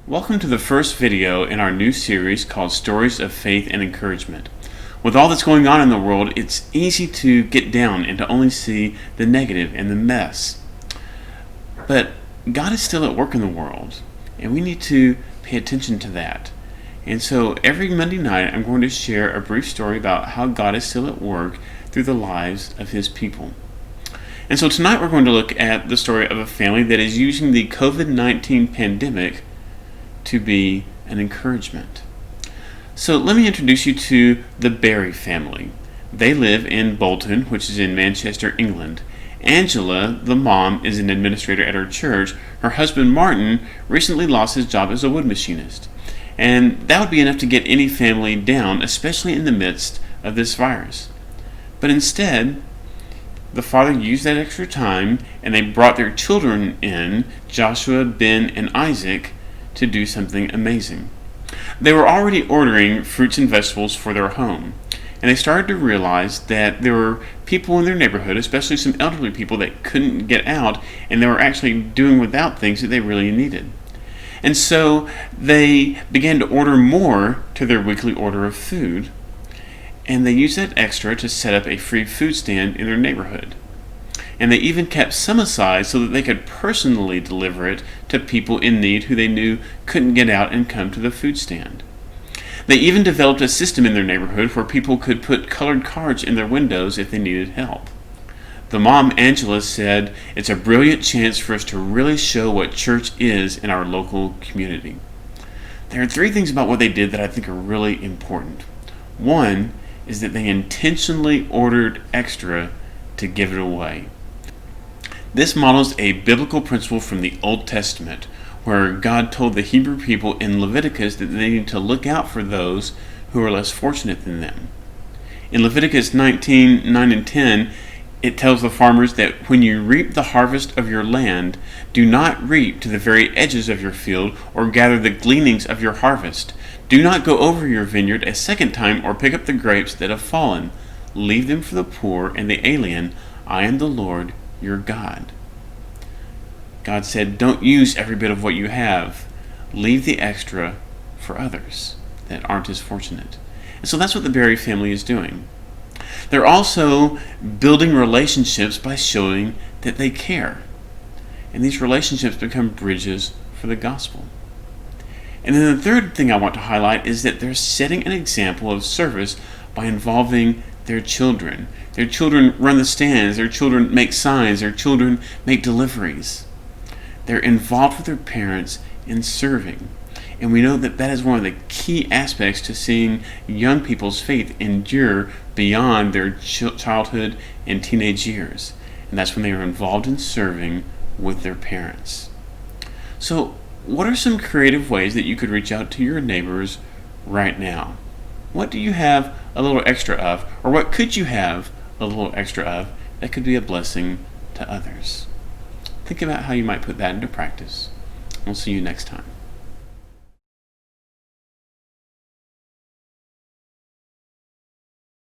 Welcome to the first video in our new series called Stories of Faith and Encouragement. With all that's going on in the world, it's easy to get down and to only see the negative and the mess. But God is still at work in the world, and we need to pay attention to that. And so every Monday night, I'm going to share a brief story about how God is still at work through the lives of His people. And so tonight we're going to look at the story of a family that is using the COVID-19 pandemic to be an encouragement. So let me introduce you to the Berry family. They live in Bolton, which is in Manchester, England. Angela, the mom, is an administrator at her church. Her husband, Martin, recently lost his job as a wood machinist. And that would be enough to get any family down, especially in the midst of this virus. But instead, the father used that extra time and they brought their children in, Joshua, Ben, and Isaac, to do something amazing. They were already ordering fruits and vegetables for their home, and they started to realize that there were people in their neighborhood, especially some elderly people, that couldn't get out, and they were actually doing without things that they really needed. And so they began to order more to their weekly order of food, and they used that extra to set up a free food stand in their neighborhood. And they even kept some aside so that they could personally deliver it to people in need who they knew couldn't get out and come to the food stand. They even developed a system in their neighborhood where people could put colored cards in their windows if they needed help. The mom, Angela, said, "It's a brilliant chance for us to really show what church is in our local community." There are three things about what they did that I think are really important. One is that they intentionally ordered extra to give it away. This models a biblical principle from the Old Testament, where God told the Hebrew people in Leviticus that they needed to look out for those who are less fortunate than them. In Leviticus 19:9 and 10, it tells the farmers that when you reap the harvest of your land, do not reap to the very edges of your field or gather the gleanings of your harvest. Do not go over your vineyard a second time or pick up the grapes that have fallen. Leave them for the poor and the alien. I am the Lord your God. God said, don't use every bit of what you have. Leave the extra for others that aren't as fortunate. And so that's what the Berry family is doing. They're also building relationships by showing that they care. And these relationships become bridges for the gospel. And then the third thing I want to highlight is that they're setting an example of service by involving their children. Their children run the stands, their children make signs, their children make deliveries. They're involved with their parents in serving. And we know that that is one of the key aspects to seeing young people's faith endure beyond their childhood and teenage years. And that's when they are involved in serving with their parents. So, what are some creative ways that you could reach out to your neighbors right now? What do you have a little extra of, or what could you have a little extra of that could be a blessing to others? Think about how you might put that into practice. We'll see you next time.